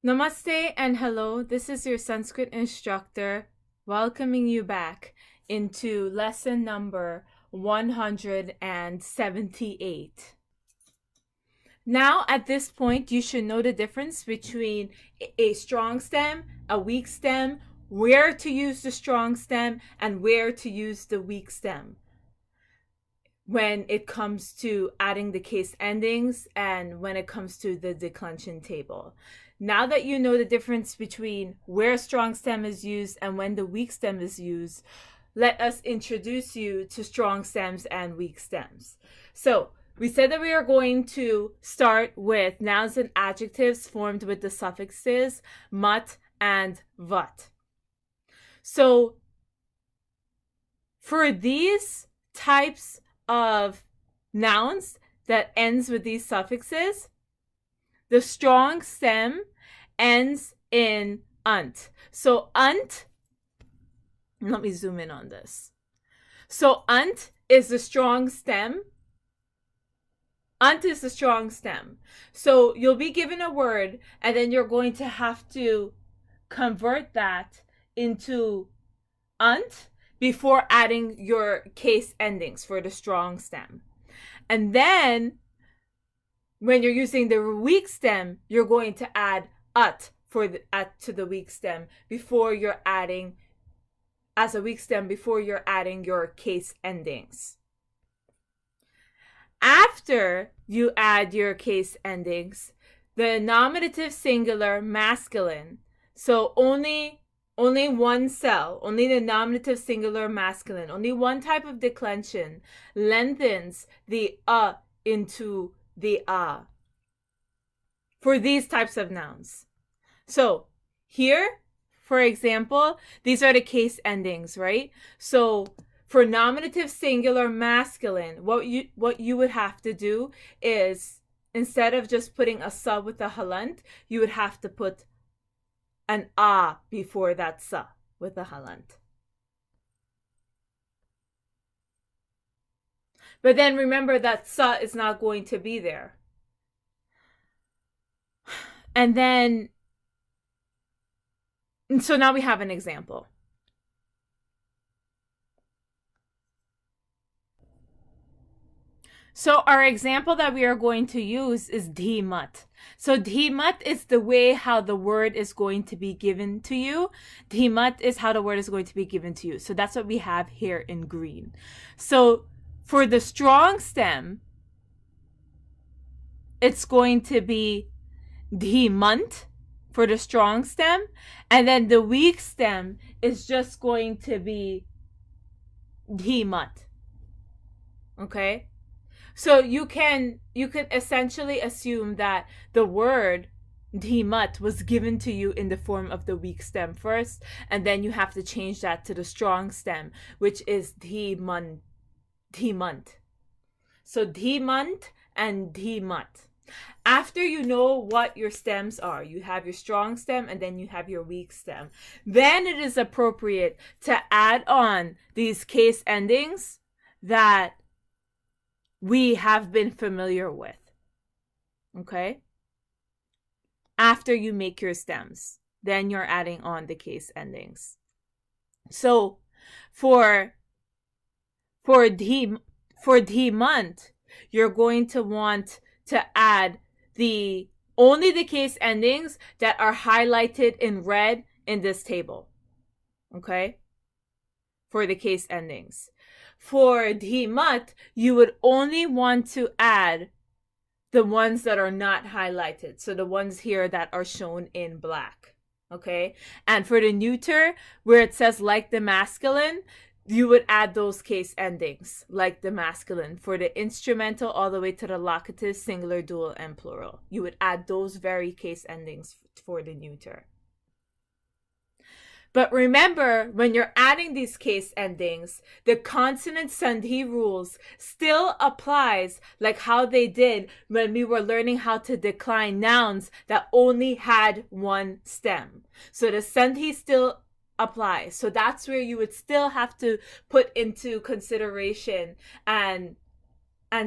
Namaste and hello. This is your Sanskrit instructor welcoming you back into lesson number 178. Now, at this point, you should know the difference between a strong stem, a weak stem, where to use the strong stem, and where to use the weak stem when it comes to adding the case endings and when it comes to the declension table. Now that you know the difference between where strong stem is used and when the weak stem is used, let us introduce you to strong stems and weak stems. So, we said that we are going to start with nouns and adjectives formed with the suffixes mat and vat. So, for these types of nouns that ends with these suffixes, the strong stem ends in unt. So unt, let me zoom in on this. So unt is the strong stem. Unt is the strong stem. So you'll be given a word and then you're going to have to convert that into unt before adding your case endings for the strong stem. And then when you're using the weak stem, you're going to add ut to the weak stem before you're adding as a weak stem before you're adding your case endings. After you add your case endings, the nominative singular masculine, so only one cell, only the nominative singular masculine, only one type of declension lengthens the into the for these types of nouns. So here, for example, these are the case endings, right? So for nominative singular masculine, what you would have to do is, instead of just putting a sa with a halant, you would have to put an before that sa with a halant. But then remember that sa is not going to be there. And so now we have an example. So our example that we are going to use is dhimat. So dhimat is the way how the word is going to be given to you. Dhimat is how the word is going to be given to you. So that's what we have here in green. So for the strong stem, it's going to be dhimant for the strong stem. And then the weak stem is just going to be dhimat. Okay? So you can essentially assume that the word dhimat was given to you in the form of the weak stem first, and then you have to change that to the strong stem, which is dhimant. So dhimant and dhimat. After you know what your stems are, you have your strong stem and then you have your weak stem, then it is appropriate to add on these case endings that we have been familiar with. Okay? After you make your stems, then you're adding on the case endings. So for dhimant, you're going to want to add only the case endings that are highlighted in red in this table. Okay? For the case endings. For dhimat, you would only want to add the ones that are not highlighted. So the ones here that are shown in black. Okay? And for the neuter, where it says like the masculine, you would add those case endings, like the masculine, for the instrumental all the way to the locative, singular, dual, and plural. You would add those very case endings for the neuter. But remember, when you're adding these case endings, the consonant sandhi rules still applies like how they did when we were learning how to decline nouns that only had one stem. So the sandhi still applies. So that's where you would still have to put into consideration and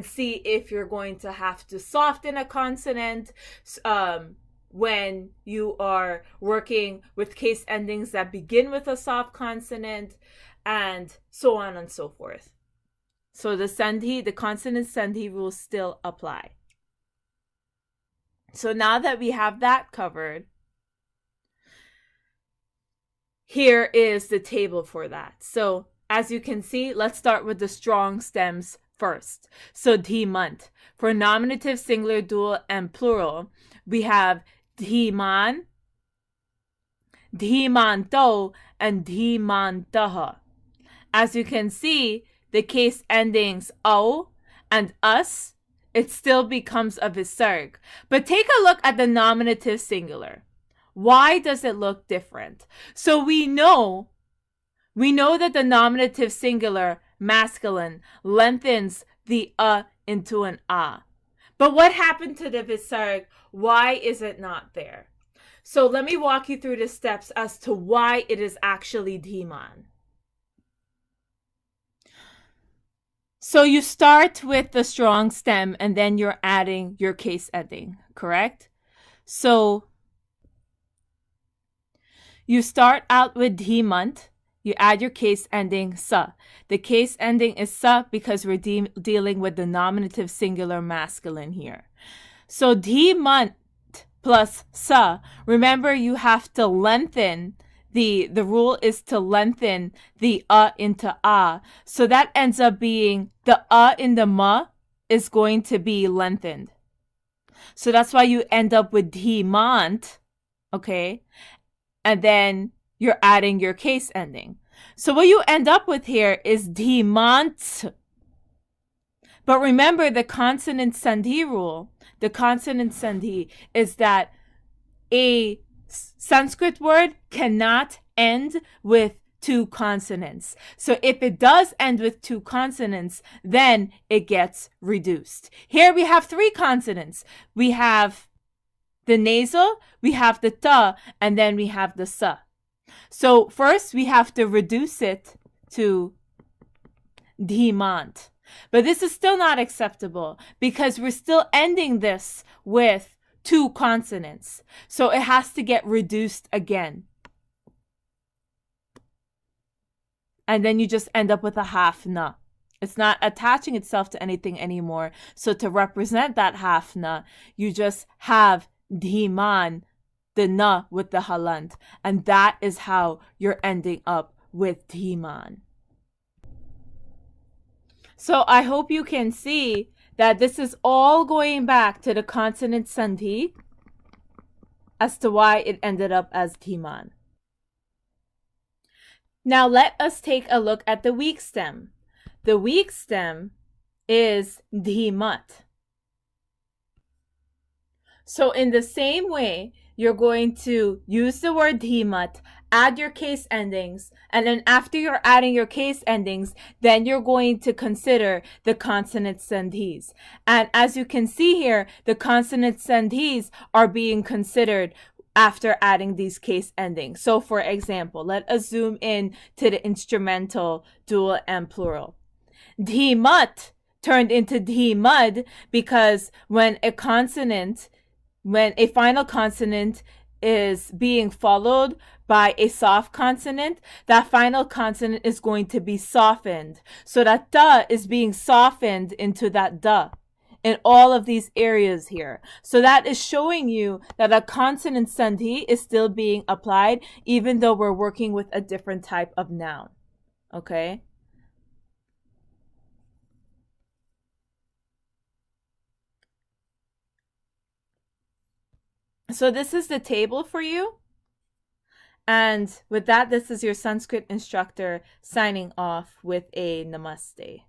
see if you're going to have to soften a consonant, when you are working with case endings that begin with a soft consonant, and so on and so forth. So the consonant sandhi rules still apply. So now that we have that covered, here is the table for that. So as you can see, let's start with the strong stems first. So dhimant. For nominative, singular, dual, and plural, we have dhiman, dhimanto, and dhimantaha. As you can see, the case endings au and us, it still becomes a visarg. But take a look at the nominative singular. Why does it look different? So we know that the nominative singular masculine lengthens the into an a. But what happened to the visarg? Why is it not there? So let me walk you through the steps as to why it is actually dhiman. So you start with the strong stem and then you're adding your case ending, correct? So you start out with dhimant, you add your case ending sa. The case ending is sa because we're dealing with the nominative singular masculine here. So dhimant plus sa, remember you have to lengthen. The rule is to lengthen the into a. So that ends up being the in the ma is going to be lengthened. So that's why you end up with dhimant, okay? And then you're adding your case ending. So what you end up with here is dhimant. But remember the consonant sandhi rule. The consonant sandhi is that a Sanskrit word cannot end with two consonants. So if it does end with two consonants, then it gets reduced. Here we have three consonants. We have the nasal, we have the ta, and then we have the sa. So first we have to reduce it to dhimant. But this is still not acceptable because we're still ending this with two consonants. So it has to get reduced again. And then you just end up with a half na. It's not attaching itself to anything anymore. So to represent that half na, you just have dhiman, the na with the halant. And that is how you're ending up with dhiman. So I hope you can see that this is all going back to the consonant sandhi as to why it ended up as dhiman. Now let us take a look at the weak stem. The weak stem is dhimat. So in the same way, you're going to use the word dhimat, add your case endings, and then after you're adding your case endings, then you're going to consider the consonant sandhis. And as you can see here, the consonant sandhis are being considered after adding these case endings. So for example, let us zoom in to the instrumental, dual, and plural. Dhimat turned into dhimad because when a final consonant is being followed by a soft consonant, that final consonant is going to be softened. So that da is being softened into that da in all of these areas here. So that is showing you that a consonant sandhi is still being applied even though we're working with a different type of noun. Okay? So this is the table for you. And with that, this is your Sanskrit instructor signing off with a namaste.